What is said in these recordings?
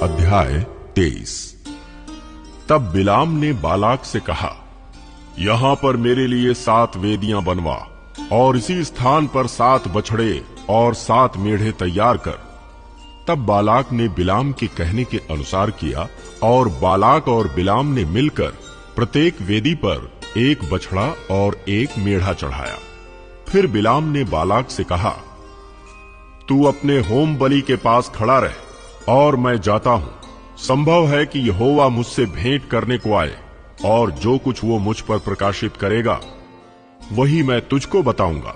अध्याय 23। तब बिलाम ने बालाक से कहा, यहां पर मेरे लिए 7 वेदियां बनवा और इसी स्थान पर 7 बछड़े और 7 मेढ़े तैयार कर। तब बालाक ने बिलाम के कहने के अनुसार किया और बालाक और बिलाम ने मिलकर प्रत्येक वेदी पर एक बछड़ा और एक मेढ़ा चढ़ाया। फिर बिलाम ने बालाक से कहा, तू अपने होम बलि के पास खड़ा रह और मैं जाता हूं। संभव है कि यहोवा मुझसे भेंट करने को आए और जो कुछ वो मुझ पर प्रकाशित करेगा वही मैं तुझको बताऊंगा।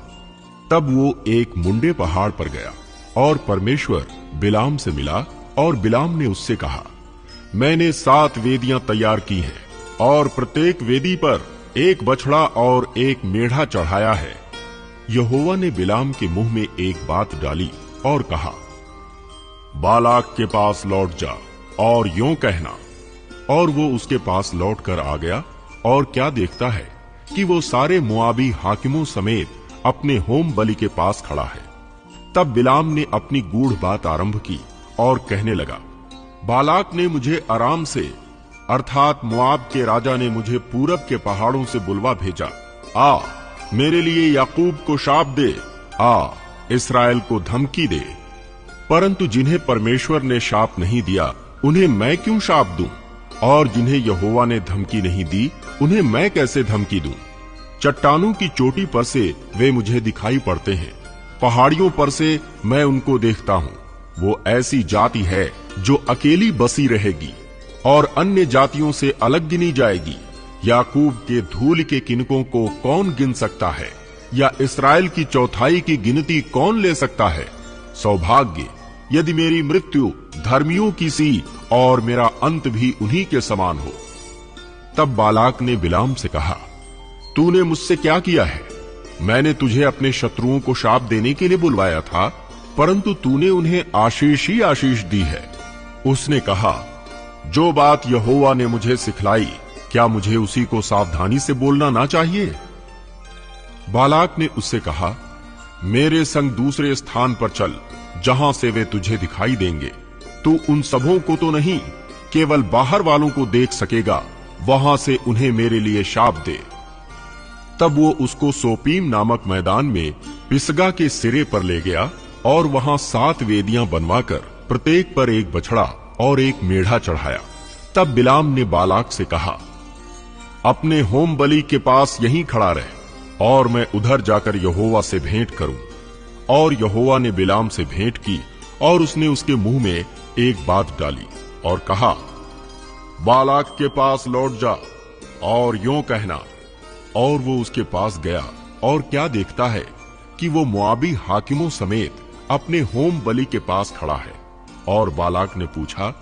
तब वो एक मुंडे पहाड़ पर गया और परमेश्वर बिलाम से मिला और बिलाम ने उससे कहा, मैंने 7 वेदियां तैयार की हैं और प्रत्येक वेदी पर एक बछड़ा और एक मेढ़ा चढ़ाया है। यहोवा ने बिलाम के मुंह में एक बात डाली और कहा, बालाक के पास लौट जा और यूं कहना। और वो उसके पास लौट कर आ गया और क्या देखता है कि वो सारे मोआबी हाकिमों समेत अपने होम बलि के पास खड़ा है। तब बिलाम ने अपनी गूढ़ बात आरंभ की और कहने लगा, बालाक ने मुझे अराम से अर्थात मोआब के राजा ने मुझे पूरब के पहाड़ों से बुलवा भेजा। आ, मेरे लिए याकूब को शाप दे, आ, इस्राएल को धमकी दे। परंतु जिन्हें परमेश्वर ने शाप नहीं दिया उन्हें मैं क्यों शाप दूं? और जिन्हें यहोवा ने धमकी नहीं दी उन्हें मैं कैसे धमकी दूं? चट्टानों की चोटी पर से वे मुझे दिखाई पड़ते हैं, पहाड़ियों पर से मैं उनको देखता हूं। वो ऐसी जाति है जो अकेली बसी रहेगी और अन्य जातियों से अलग गिनी जाएगी। याकूब के धूल के किनकों को कौन गिन सकता है, या इस्राएल की चौथाई की गिनती कौन ले सकता है? सौभाग्य यदि मेरी मृत्यु धर्मियों की सी और मेरा अंत भी उन्हीं के समान हो। तब बालाक ने बिलाम से कहा, तूने मुझसे क्या किया है? मैंने तुझे अपने शत्रुओं को शाप देने के लिए बुलवाया था, परंतु तूने उन्हें आशीष ही आशीष दी है। उसने कहा, जो बात यहोवा ने मुझे सिखलाई, क्या मुझे उसी को सावधानी से बोलना ना चाहिए? बालाक ने उससे कहा, मेरे संग दूसरे स्थान पर चल जहां से वे तुझे दिखाई देंगे। तू उन सबों को तो नहीं, केवल बाहर वालों को देख सकेगा, वहां से उन्हें मेरे लिए शाप दे। तब वो उसको सोपीम नामक मैदान में पिसगा के सिरे पर ले गया और वहां 7 वेदियां बनवाकर प्रत्येक पर एक बछड़ा और एक मेढ़ा चढ़ाया। तब बिलाम ने बालाक से कहा, अपने होम बलि के पास यहीं खड़ा रह और मैं उधर जाकर यहोवा से भेंट करूं। और यहोवा ने बिलाम से भेंट की और उसने उसके मुंह में एक बात डाली और कहा, बालाक के पास लौट जा और यूं कहना। और वो उसके पास गया और क्या देखता है कि वो मोआबी हाकिमों समेत अपने होम बलि के पास खड़ा है। और बालाक ने पूछा,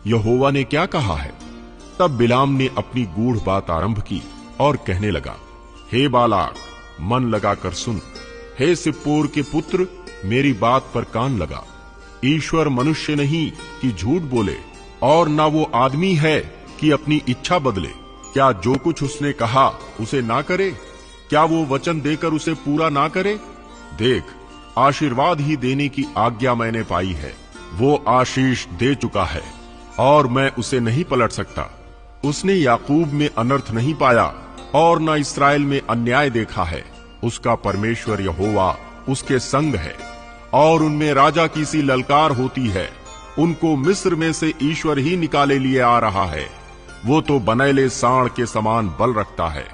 यहोवा ने क्या कहा है? तब बिलाम ने अपनी गूढ़ बात आरंभ की और कहने लगा, हे बालाक, मन लगाकर सुन। हे सिप्पोर के पुत्र, मेरी बात पर कान लगा। ईश्वर मनुष्य नहीं कि झूठ बोले, और ना वो आदमी है कि अपनी इच्छा बदले। क्या जो कुछ उसने कहा उसे ना करे? क्या वो वचन देकर उसे पूरा ना करे? देख, आशीर्वाद ही देने की आज्ञा मैंने पाई है। वो आशीष दे चुका है और मैं उसे नहीं पलट सकता। उसने याकूब में अनर्थ नहीं पाया और न इस्राएल में अन्याय देखा है। उसका परमेश्वर यहोवा उसके संग है और उनमें राजा की सी ललकार होती है। उनको मिस्र में से ईश्वर ही निकाले लिए आ रहा है। वो तो बनैले सांड के समान बल रखता है।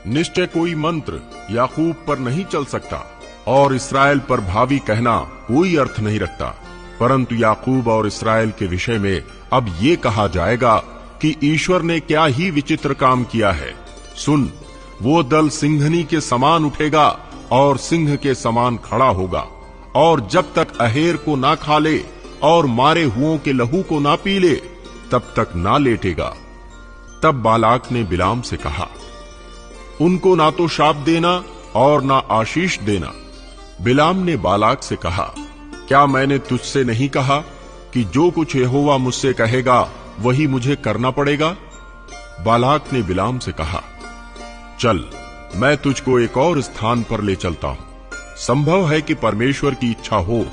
निश्चय कोई मंत्र याकूब पर नहीं चल सकता और इस्राएल पर भावी कहना कोई अर्थ नहीं रखता। परंतु याकूब और इस्राएल के विषय में अब ये कहा जाएगा कि ईश्वर ने क्या ही विचित्र काम किया है। सुन, वो दल सिंघनी के समान उठेगा और सिंह के समान खड़ा होगा, और जब तक अहेर को ना खा ले और मारे हुओं के लहू को ना पी ले, तब तक ना लेटेगा। तब बालाक ने बिलाम से कहा, उनको ना तो शाप देना और ना आशीष देना। बिलाम ने बालाक से कहा, क्या मैंने तुझसे नहीं कहा कि जो कुछ यहोवा मुझसे कहेगा वही मुझे करना पड़ेगा? बालाक ने बिलाम से कहा, चल, मैं तुझको एक और स्थान पर ले चलता हूं। संभव है कि परमेश्वर की इच्छा हो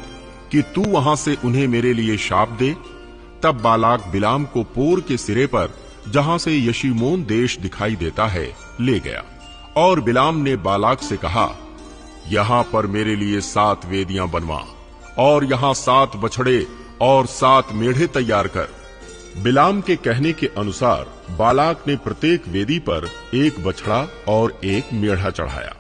कि तू वहां से उन्हें मेरे लिए शाप दे। तब बालाक बिलाम को पोर के सिरे पर, जहां से यशीमोन देश दिखाई देता है, ले गया। और बिलाम ने बालाक से कहा, यहां पर मेरे लिए 7 वेदियां बनवा और यहां 7 बछड़े और 7 मेढ़े तैयार कर। बिलाम के कहने के अनुसार बालाक ने प्रत्येक वेदी पर एक बछड़ा और एक मेढ़ा चढ़ाया।